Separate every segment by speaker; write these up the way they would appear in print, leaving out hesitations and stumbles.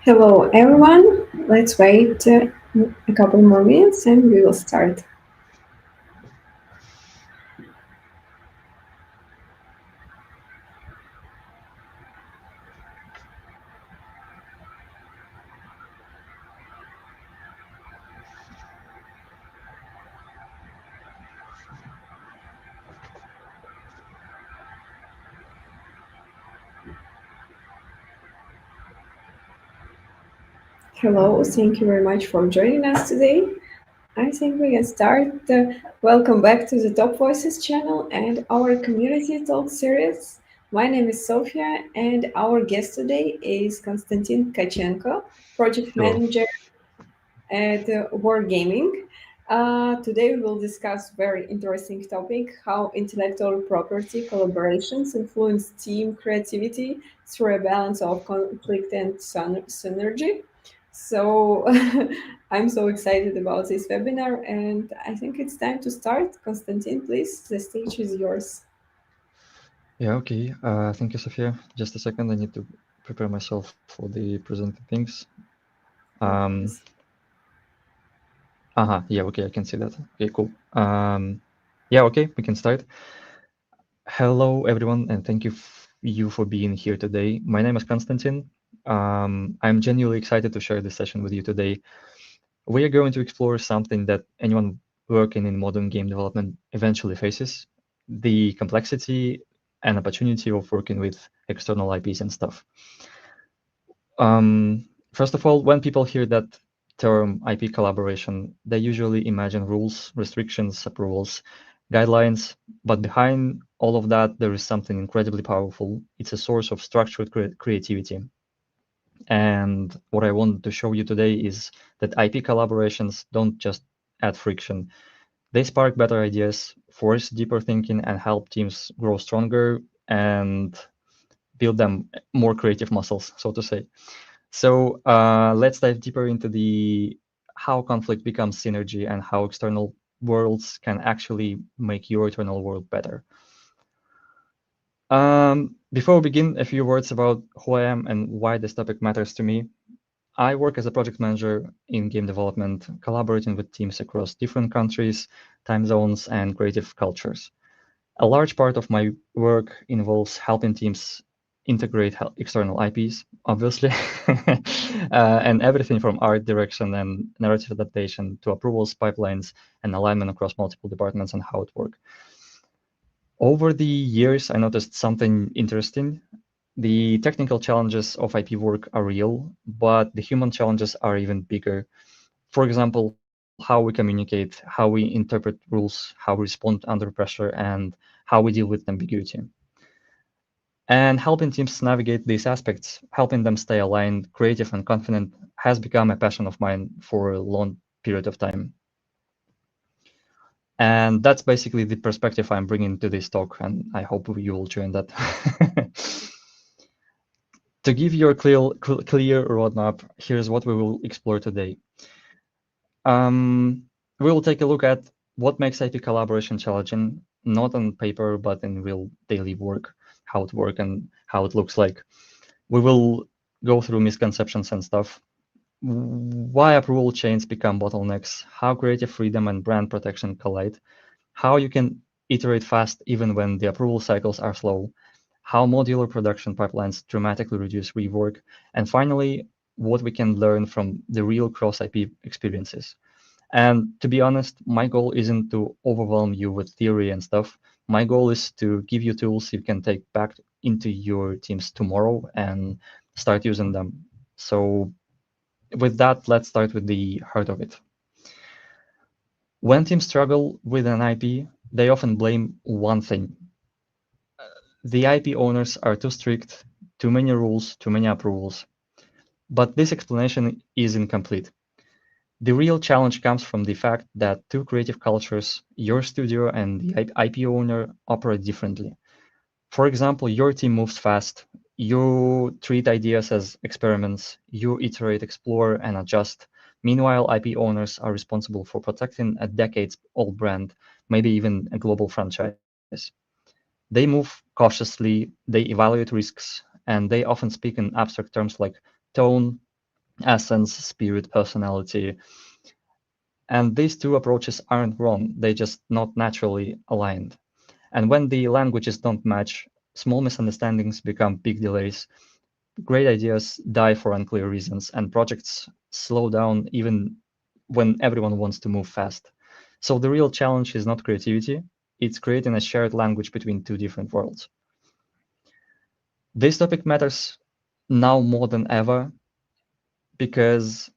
Speaker 1: Hello everyone, let's wait a couple more minutes and we will start. Hello, thank you very much for joining us today. I think we can start. Welcome back to the Top Voices channel and our community talk series. My name is Sofia and our guest today is Konstantin Tkachenko, project
Speaker 2: Hello.
Speaker 1: manager at Wargaming. Today we will discuss very interesting topic, how intellectual property collaborations influence team creativity through a balance of conflict and synergy. So I'm so excited about this webinar and I think it's time to start. Konstantin, please, the stage is yours.
Speaker 2: Yeah, okay. Thank you, Sophia. Just a second. I need to prepare myself for the presenting things.
Speaker 1: Yes.
Speaker 2: Yeah, okay, I can see that. Okay, cool. Yeah, okay, we can start. Hello, everyone, and thank you for being here today. My name is Konstantin. I'm genuinely excited to share this session with you today. We are going to explore something that anyone working in modern game development eventually faces, the complexity and opportunity of working with external IPs and stuff. First of all, when people hear that term IP collaboration, they usually imagine rules, restrictions, approvals, guidelines, but behind all of that, there is something incredibly powerful. It's a source of structured creativity. And what I want to show you today is that IP collaborations don't just add friction. They spark better ideas, force deeper thinking, and help teams grow stronger and build them more creative muscles, so to say. So let's dive deeper into the how conflict becomes synergy and how external worlds can actually make your internal world better. Before we begin, a few words about who I am and why this topic matters to me. I work as a project manager in game development, collaborating with teams across different countries, time zones, and creative cultures. A large part of my work involves helping teams integrate external IPs, obviously, and everything from art direction and narrative adaptation to approvals, pipelines, and alignment across multiple departments and how it works. Over the years, I noticed something interesting. The technical challenges of IP work are real, but the human challenges are even bigger. For example, how we communicate, how we interpret rules, how we respond under pressure, and how we deal with ambiguity. And helping teams navigate these aspects, helping them stay aligned, creative, and confident has become a passion of mine for a long period of time. And that's basically the perspective I'm bringing to this talk, and I hope you will join that. To give you a clear roadmap, here's what we will explore today. We will take a look at what makes IP collaboration challenging, not on paper, but in real daily work, how it works and how it looks like. We will go through misconceptions and stuff, why approval chains become bottlenecks, how creative freedom and brand protection collide, how you can iterate fast even when the approval cycles are slow, how modular production pipelines dramatically reduce rework, and finally, what we can learn from the real cross-IP experiences. And to be honest, my goal isn't to overwhelm you with theory and stuff. My goal is to give you tools you can take back into your teams tomorrow and start using them. So with that, let's start with the heart of it. When teams struggle with an IP, they often blame one thing. The IP owners are too strict, too many rules, too many approvals. But this explanation is incomplete. The real challenge comes from the fact that two creative cultures, your studio and the IP owner, operate differently. For example, your team moves fast. You treat ideas as experiments. You iterate, explore, and adjust. Meanwhile, IP owners are responsible for protecting a decades-old brand, maybe even a global franchise. They move cautiously, they evaluate risks, and they often speak in abstract terms like tone, essence, spirit, personality. And these two approaches aren't wrong, they just not naturally aligned. And when the languages don't match, small misunderstandings become big delays. Great ideas die for unclear reasons, and projects slow down even when everyone wants to move fast. So the real challenge is not creativity, it's creating a shared language between two different worlds. This topic matters now more than ever because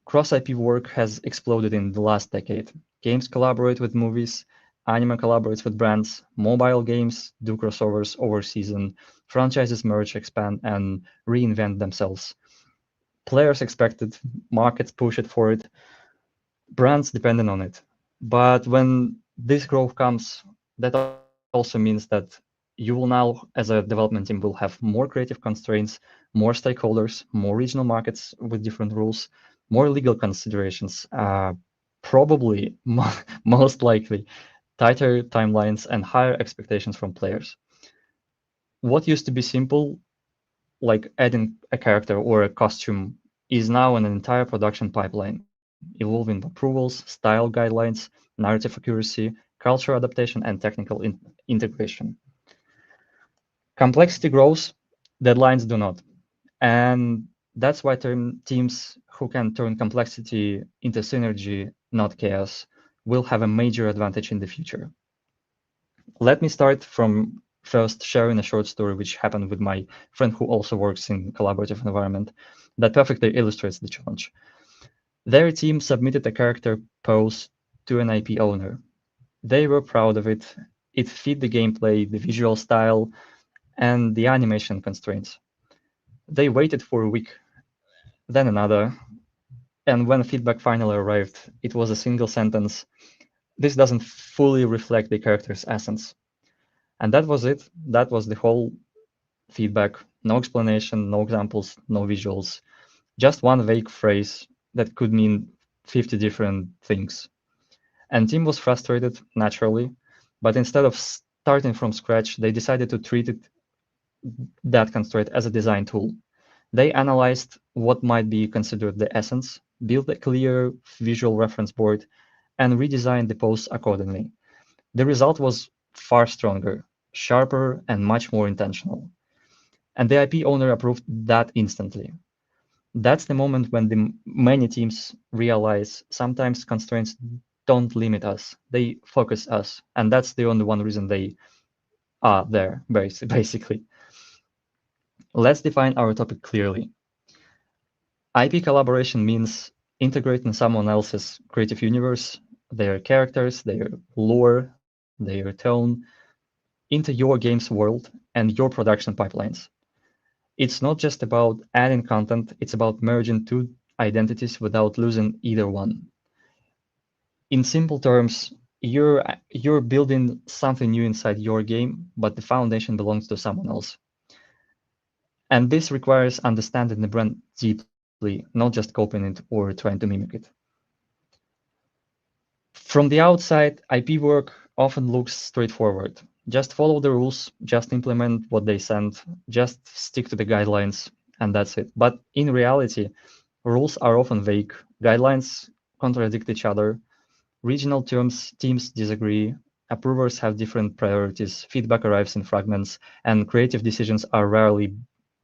Speaker 2: cross IP work has exploded in the last decade. Games collaborate with movies, anime collaborates with brands, mobile games do crossovers over season, franchises merge, expand, and reinvent themselves. Players expect it, markets push it for it, brands dependent on it. But when this growth comes, that also means that you will now, as a development team, will have more creative constraints, more stakeholders, more regional markets with different rules, more legal considerations, probably most likely tighter timelines and higher expectations from players. What used to be simple, like adding a character or a costume, is now an entire production pipeline, evolving approvals, style guidelines, narrative accuracy, cultural adaptation, and technical integration. Complexity grows, deadlines do not. And that's why teams who can turn complexity into synergy, not chaos, will have a major advantage in the future. Let me start from first sharing a short story which happened with my friend who also works in collaborative environment that perfectly illustrates the challenge. Their team submitted a character pose to an IP owner. They were proud of it. It fit the gameplay, the visual style, and the animation constraints. They waited for a week, then another, and when feedback finally arrived, it was a single sentence. This doesn't fully reflect the character's essence. And that was it. That was the whole feedback. No explanation, no examples, no visuals. Just one vague phrase that could mean 50 different things. And team was frustrated, naturally, but instead of starting from scratch, they decided to treat that constraint as a design tool. They analyzed what might be considered the essence, built a clear visual reference board, and redesigned the posts accordingly. The result was far stronger, sharper, and much more intentional. And the IP owner approved that instantly. That's the moment when the many teams realize sometimes constraints don't limit us, they focus us. And that's the only one reason they are there, basically. Let's define our topic clearly. IP collaboration means integrating someone else's creative universe, their characters, their lore, their tone, into your game's world and your production pipelines. It's not just about adding content, it's about merging two identities without losing either one. In simple terms, you're building something new inside your game, but the foundation belongs to someone else. And this requires understanding the brand deeply, not just copying it or trying to mimic it. From the outside, IP work often looks straightforward. Just follow the rules, just implement what they send, just stick to the guidelines, and that's it. But in reality, rules are often vague, guidelines contradict each other, regional teams disagree, approvers have different priorities, feedback arrives in fragments, and creative decisions are rarely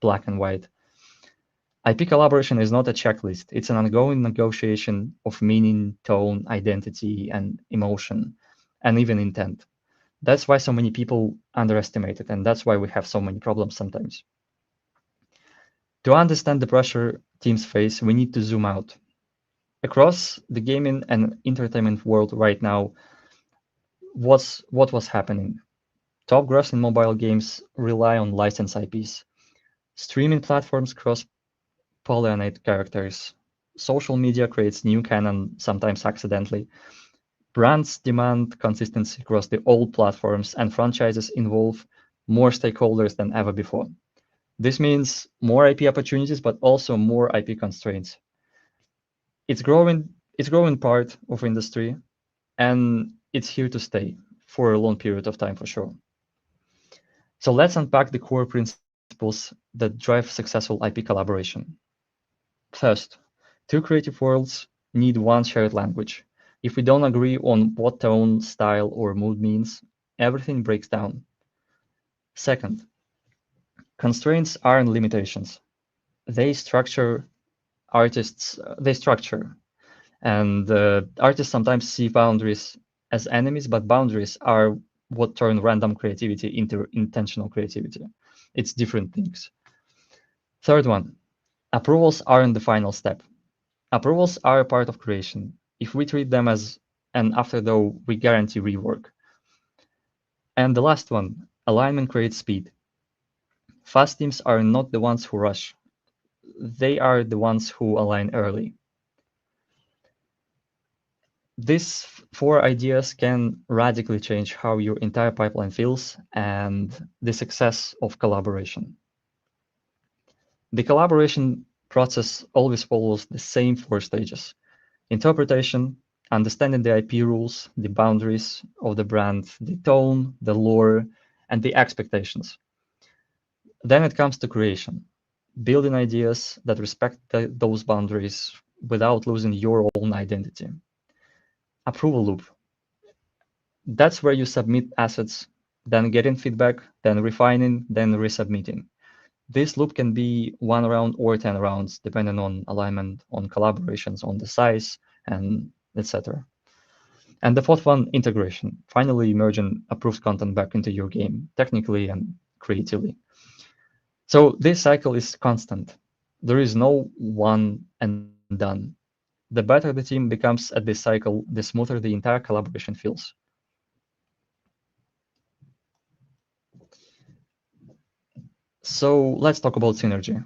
Speaker 2: black and white. IP collaboration is not a checklist, it's an ongoing negotiation of meaning, tone, identity, and emotion, and even intent. That's why so many people underestimate it, and that's why we have so many problems sometimes. To understand the pressure teams face, we need to zoom out. Across the gaming and entertainment world right now, what was happening? Top grossing mobile games rely on licensed IPs. Streaming platforms cross-pollinate characters. Social media creates new canon, sometimes accidentally. Brands demand consistency across the old platforms, and franchises involve more stakeholders than ever before. This means more IP opportunities, but also more IP constraints. It's growing part of industry, and it's here to stay for a long period of time for sure. So let's unpack the core principles that drive successful IP collaboration. First, Two creative worlds need one shared language. If we don't agree on what tone, style, or mood means, everything breaks down. Second, constraints aren't limitations. They structure they structure. And artists sometimes see boundaries as enemies, but boundaries are what turn random creativity into intentional creativity. It's different things. Third one, approvals aren't the final step. Approvals are a part of creation. If we treat them as an afterthought, we guarantee rework. And the last one, alignment creates speed. Fast teams are not the ones who rush. They are the ones who align early. These four ideas can radically change how your entire pipeline feels and the success of collaboration. The collaboration process always follows the same four stages: interpretation, understanding the IP rules, the boundaries of the brand, the tone, the lore, and the expectations. Then it comes to creation, building ideas that respect those boundaries without losing your own identity. Approval loop. That's where you submit assets, then getting feedback, then refining, then resubmitting. This loop can be 1 round or 10 rounds, depending on alignment, on collaborations, on the size, and etc. And the fourth one, integration. Finally, merging approved content back into your game, technically and creatively. So this cycle is constant. There is no one and done. The better the team becomes at this cycle, the smoother the entire collaboration feels. So let's talk about synergy.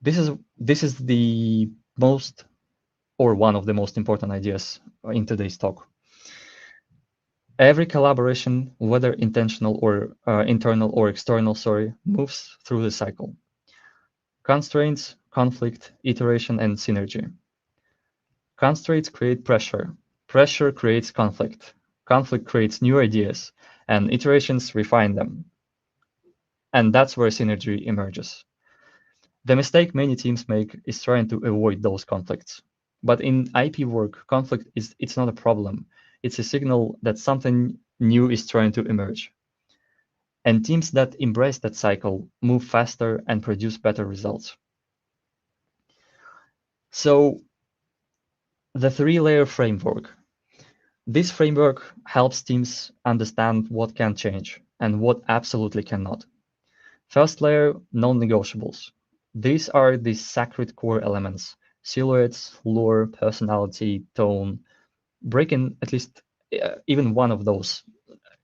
Speaker 2: This is the most or one of the most important ideas in today's talk. Every collaboration, whether intentional or internal or external, moves through the cycle. Constraints, conflict, iteration, and synergy. Constraints create pressure. Pressure creates conflict. Conflict creates new ideas, and iterations refine them. And that's where synergy emerges. The mistake many teams make is trying to avoid those conflicts. But in IP work, conflict it's not a problem. It's a signal that something new is trying to emerge. And teams that embrace that cycle move faster and produce better results. So the three-layer framework. This framework helps teams understand what can change and what absolutely cannot. First layer, non-negotiables. These are the sacred core elements: silhouettes, lore, personality, tone. Breaking at least even one of those,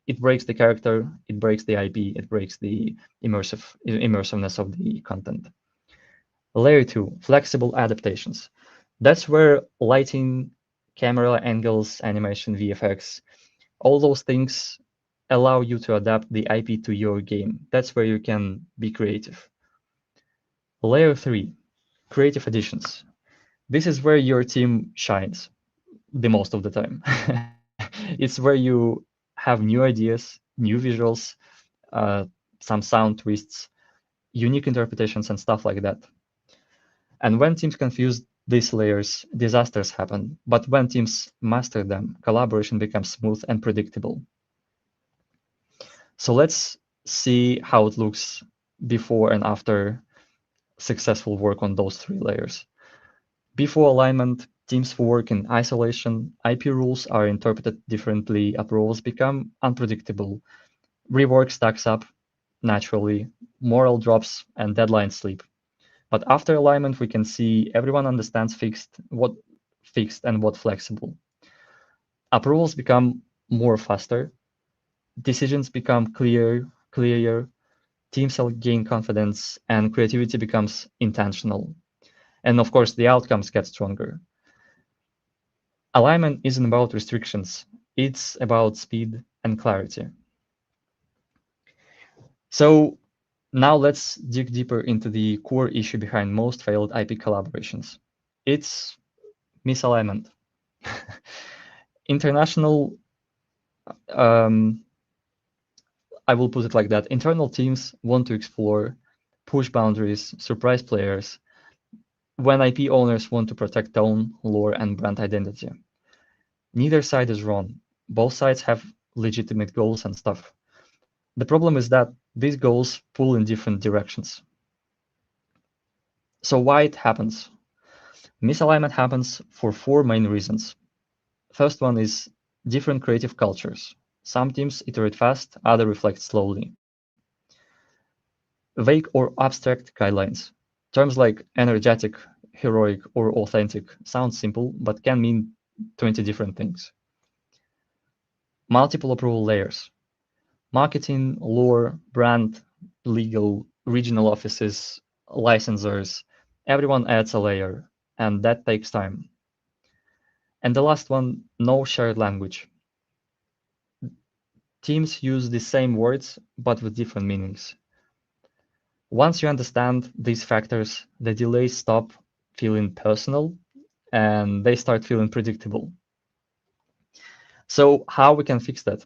Speaker 2: it breaks the character, it breaks the IP, it breaks the immersiveness of the content. Layer 2, flexible adaptations. That's where lighting, camera angles, animation, VFX, all those things allow you to adapt the IP to your game. That's where you can be creative. Layer 3, creative additions. This is where your team shines the most of the time. It's where you have new ideas, new visuals, uh, some sound twists, unique interpretations, and stuff like that. And when teams confuse these layers, disasters happen. But when teams master them, collaboration becomes smooth and predictable. So let's see how it looks before and after successful work on those three layers. Before alignment, teams who work in isolation, IP rules are interpreted differently, approvals become unpredictable, rework stacks up naturally, morale drops, and deadlines slip. But after alignment, we can see everyone understands what fixed and what flexible. Approvals become more faster, decisions become clearer, teams gain confidence, and creativity becomes intentional. And of course, the outcomes get stronger. Alignment isn't about restrictions, it's about speed and clarity. So now let's dig deeper into the core issue behind most failed IP collaborations. It's misalignment. International, um, I will put it like that. Internal teams want to explore, push boundaries, surprise players. when IP owners want to protect tone, lore, and brand identity. Neither side is wrong. Both sides have legitimate goals and stuff. The problem is that these goals pull in different directions. So why it happens? Misalignment happens for four main reasons. First one is different creative cultures. Some teams iterate fast, others reflect slowly. Vague or abstract guidelines. Terms like energetic, heroic, or authentic sound simple, but can mean 20 different things. Multiple approval layers. Marketing, lore, brand, legal, regional offices, licensors, everyone adds a layer, and that takes time. And the last one, no shared language. Teams use the same words, but with different meanings. Once you understand these factors, the delays stop feeling personal and they start feeling predictable. So how we can fix that?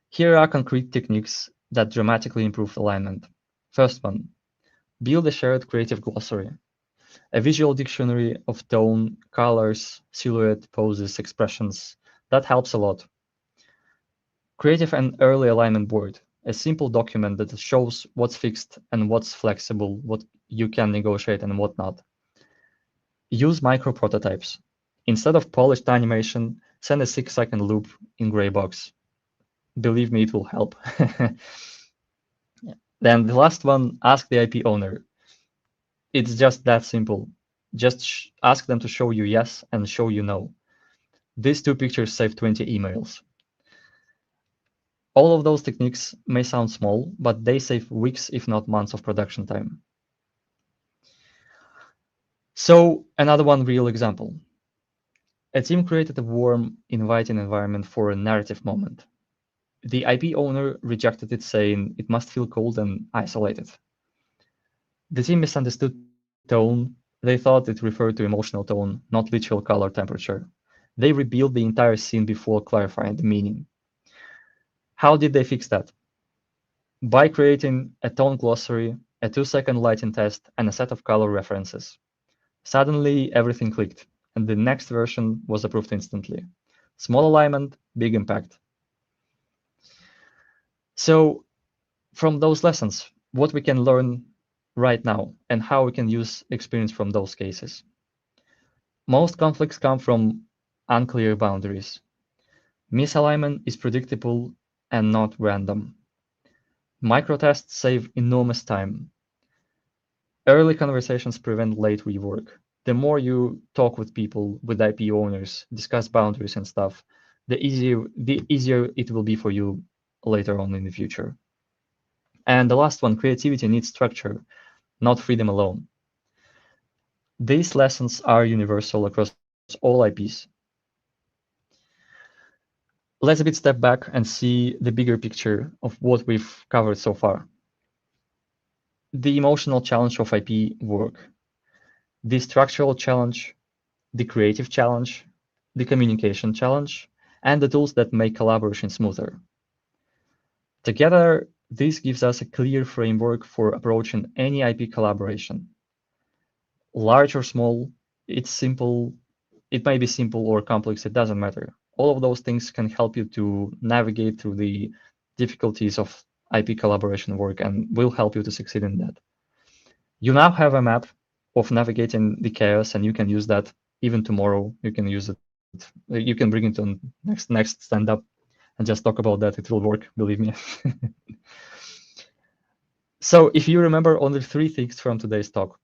Speaker 2: Here are concrete techniques that dramatically improve alignment. First one, build a shared creative glossary, a visual dictionary of tone, colors, silhouette, poses, expressions. That helps a lot. Creative and early alignment board, a simple document that shows what's fixed and what's flexible, what you can negotiate and what not. Use micro prototypes. Instead of polished animation, send a 6-second loop in gray box. Believe me, it will help. Then the last one, ask the IP owner. It's just that simple. Just ask them to show you yes and show you no. These two pictures save 20 emails. All of those techniques may sound small, but they save weeks, if not months of production time. So another one real example. A team created a warm, inviting environment for a narrative moment. The IP owner rejected it, saying it must feel cold and isolated. The team misunderstood tone. They thought it referred to emotional tone, not literal color temperature. They rebuilt the entire scene before clarifying the meaning. How did they fix that? By creating a tone glossary, a 2-second lighting test, and a set of color references. Suddenly, everything clicked, and the next version was approved instantly. Small alignment, big impact. So, from those lessons, what we can learn right now and how we can use experience from those cases. Most conflicts come from unclear boundaries. Misalignment is predictable and not random. Microtests save enormous time. Early conversations prevent late rework. The more you talk with people, with IP owners, discuss boundaries and stuff, the easier it will be for you later on in the future. And the last one, creativity needs structure, not freedom alone. These lessons are universal across all IPs. Let's a bit step back and see the bigger picture of what we've covered so far. The emotional challenge of IP work, the structural challenge, the creative challenge, the communication challenge, and the tools that make collaboration smoother. Together, this gives us a clear framework for approaching any IP collaboration. Large or small, it's simple. It may be simple or complex, it doesn't matter. All of those things can help you to navigate through the difficulties of IP collaboration work and will help you to succeed in that. You now have a map of navigating the chaos, and you can use that even tomorrow. You can use it. You can bring it on next stand-up and just talk about that. It will work, believe me. So if you remember only 3 things from today's talk.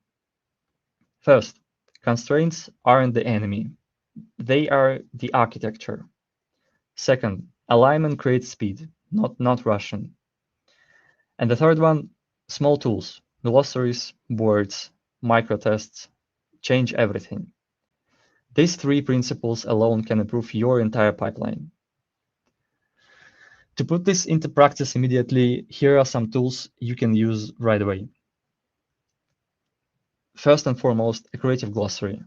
Speaker 2: First, constraints aren't the enemy. They are the architecture. Second, alignment creates speed, not rushing. And the third one, small tools, glossaries, boards, microtests, change everything. These 3 principles alone can improve your entire pipeline. To put this into practice immediately, here are some tools you can use right away. First and foremost, a creative glossary.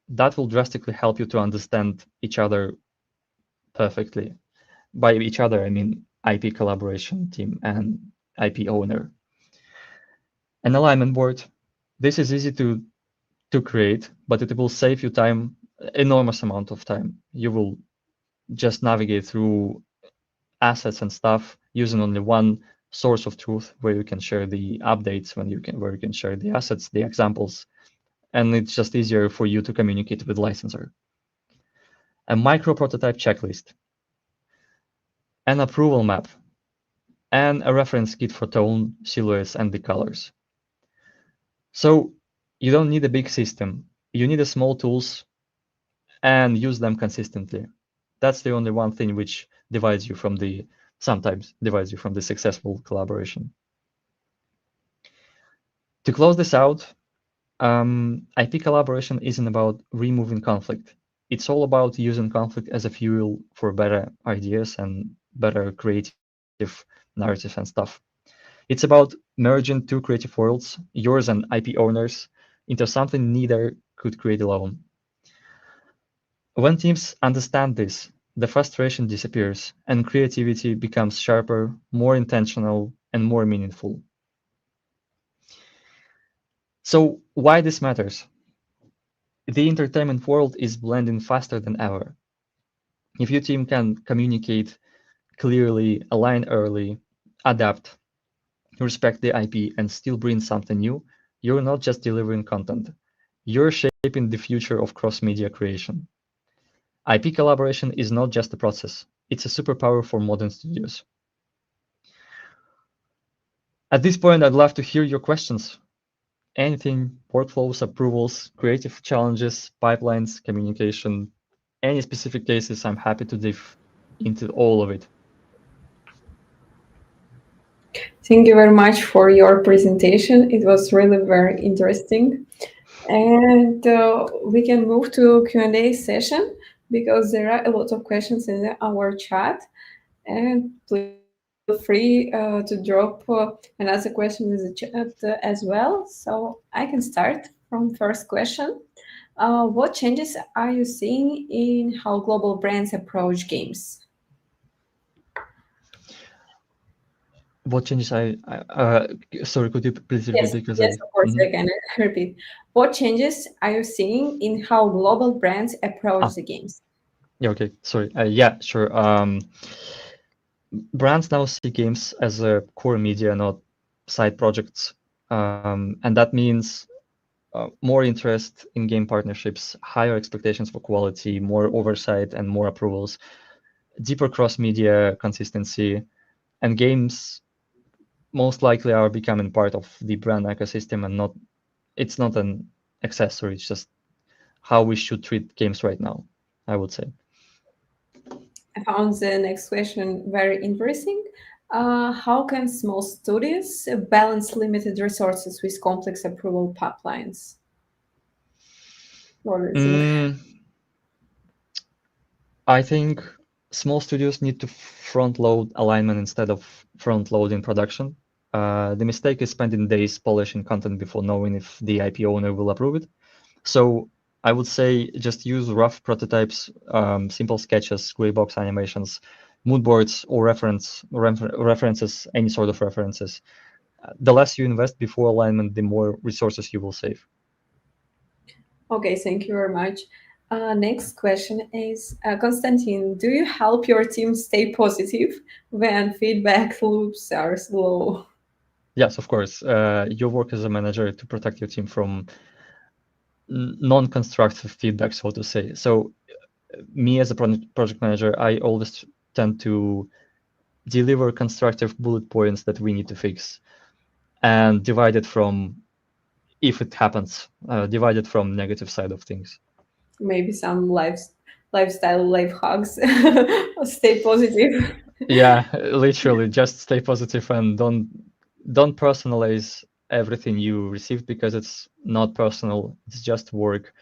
Speaker 2: That will drastically help you to understand each other perfectly. By each other, I mean IP collaboration team and IP owner. An alignment board. This is easy to to create, but it will save you time, enormous amount of time. You will just navigate through assets and stuff using only one source of truth where you can share the updates, where you can share the assets, the examples, and it's just easier for you to communicate with licensor. A micro prototype checklist, an approval map, and a reference kit for tone, silhouettes, and the colors. So you don't need a big system. You need a small tools and use them consistently. That's the only one thing which sometimes divides you from the successful collaboration. To close this out, IP collaboration isn't about removing conflict. It's all about using conflict as a fuel for better ideas and better creative narratives and stuff. It's about merging two creative worlds, yours and IP owners, into something neither could create alone. When teams understand this, the frustration disappears and creativity becomes sharper, more intentional, and more meaningful. So, why this matters? The entertainment world is blending faster than ever. If your team can communicate clearly, align early, adapt, respect the IP, and still bring something new, you're not just delivering content. You're shaping the future of cross-media creation. IP collaboration is not just a process. It's a superpower for modern studios. At this point, I'd love to hear your questions. Anything, workflows, approvals, creative challenges, pipelines, communication, any specific cases, I'm happy to dive into all of it.
Speaker 1: Thank you very much for your presentation. It was really very interesting. And we can move to Q&A session because there are a lot of questions in our chat. And please feel free to drop another question in the chat as well. So I can start from first question. What changes are you seeing in how global brands approach games?
Speaker 2: What changes sorry, could you please repeat
Speaker 1: Yes,
Speaker 2: because
Speaker 1: yes, of course, I can repeat. What changes are you seeing in how global brands approach
Speaker 2: Ah,
Speaker 1: the games?
Speaker 2: yeah, okay, sorry. Yeah, sure. Brands now see games as a core media, not side projects. And that means more interest in game partnerships, higher expectations for quality, more oversight and more approvals, deeper cross-media consistency, and games most likely are becoming part of the brand ecosystem and it's not an accessory, it's just how we should treat games right now, I would say.
Speaker 1: I found the next question very interesting. How can small studios balance limited resources with complex approval pipelines? What do you think?
Speaker 2: Mm, I think small studios need to front load alignment instead of front loading production. The mistake is spending days polishing content before knowing if the IP owner will approve it. So I would say just use rough prototypes, simple sketches, gray box animations, mood boards, or references, any sort of references. The less you invest before alignment, the more resources you will save.
Speaker 1: Okay, thank you very much. Next question is Konstantin, do you help your team stay positive when feedback loops are slow?
Speaker 2: Yes, of course. Your work as a manager to protect your team from non-constructive feedback, so to say. So me as a project manager, I always tend to deliver constructive bullet points that we need to fix and divide it from, if it happens, divide it from negative side of things.
Speaker 1: Maybe some lifestyle life hacks. Stay positive.
Speaker 2: Yeah, literally just stay positive and don't personalize everything you receive because it's not personal, it's just work.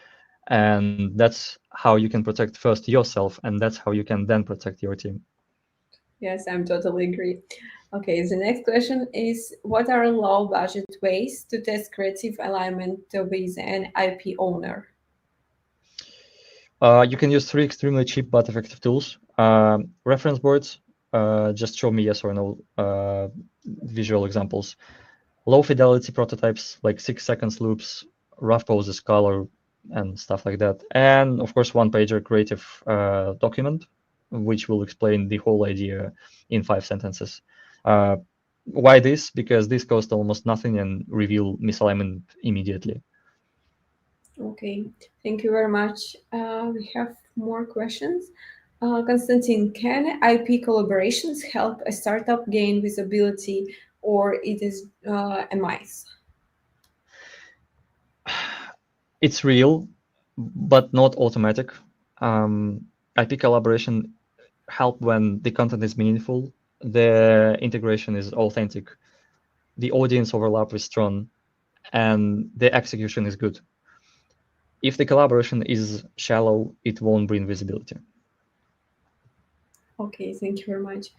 Speaker 2: And that's how you can protect first yourself, and that's how you can then protect your team.
Speaker 1: Yes, I'm totally agree. Okay, the next question is what are low budget ways to test creative alignment with an IP owner?
Speaker 2: You can use three extremely cheap but effective tools. Reference boards, just show me yes or no visual examples. Low fidelity prototypes like 6 seconds loops, rough poses, color, and stuff like that. And of course, one-pager creative document, which will explain the whole idea in 5 sentences. Why this? Because this costs almost nothing and reveal misalignment immediately.
Speaker 1: Okay, thank you very much. We have more questions. Konstantin, can IP collaborations help a startup gain visibility, or it is a mice?
Speaker 2: It's real, but not automatic. IP collaboration help when the content is meaningful, the integration is authentic, the audience overlap is strong, and the execution is good. If the collaboration is shallow, it won't bring visibility.
Speaker 1: Okay, thank you very much.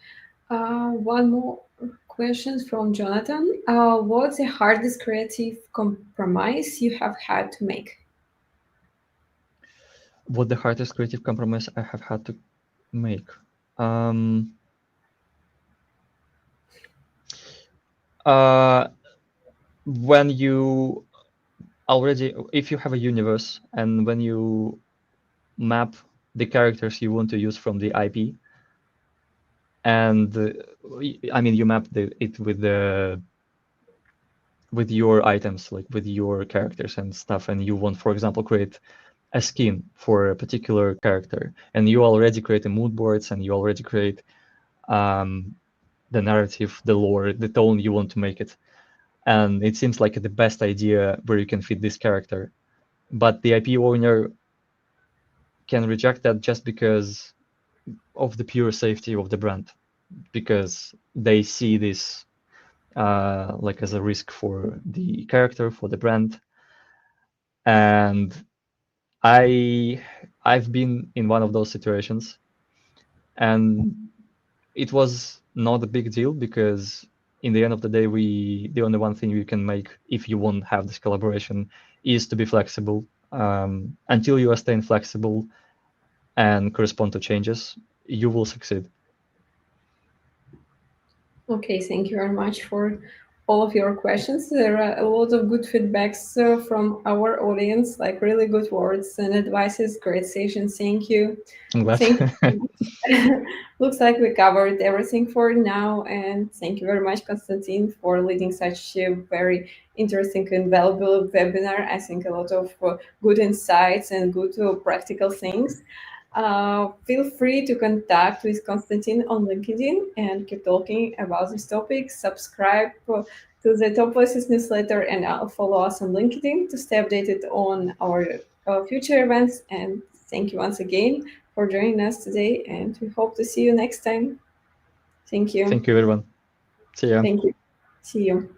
Speaker 1: One more question from Jonathan. What's the hardest creative compromise you have had to make?
Speaker 2: What the hardest creative compromise I have had to make? When you already, if you have a universe and when you map the characters you want to use from the IP, and I mean you map it with your items, like with your characters and stuff, and you want, for example, create a skin for a particular character, and you already create a mood boards and you already create the narrative, the lore, the tone you want to make it, and it seems like the best idea where you can fit this character, but the IP owner can reject that just because of the pure safety of the brand, because they see this like as a risk for the character, for the brand. And I've been in one of those situations, and it was not a big deal because in the end of the day, the only one thing you can make if you won't have this collaboration is to be flexible. Until you are staying flexible and correspond to changes, you will succeed.
Speaker 1: Okay, thank you very much for all of your questions. There are a lot of good feedbacks from our audience, like really good words and advices. Great session. Thank you.
Speaker 2: I'm glad.
Speaker 1: Thank you. Looks like we covered everything for now. And thank you very much, Konstantin, for leading such a very interesting and valuable webinar. I think a lot of good insights and good practical things. Feel free to contact with Konstantin on LinkedIn and keep talking about this topic. Subscribe to the Top Voices newsletter and follow us on LinkedIn to stay updated on our future events. And thank you once again for joining us today, and we hope to see you next time. Thank you.
Speaker 2: Thank you, everyone. See ya.
Speaker 1: Thank you. See you.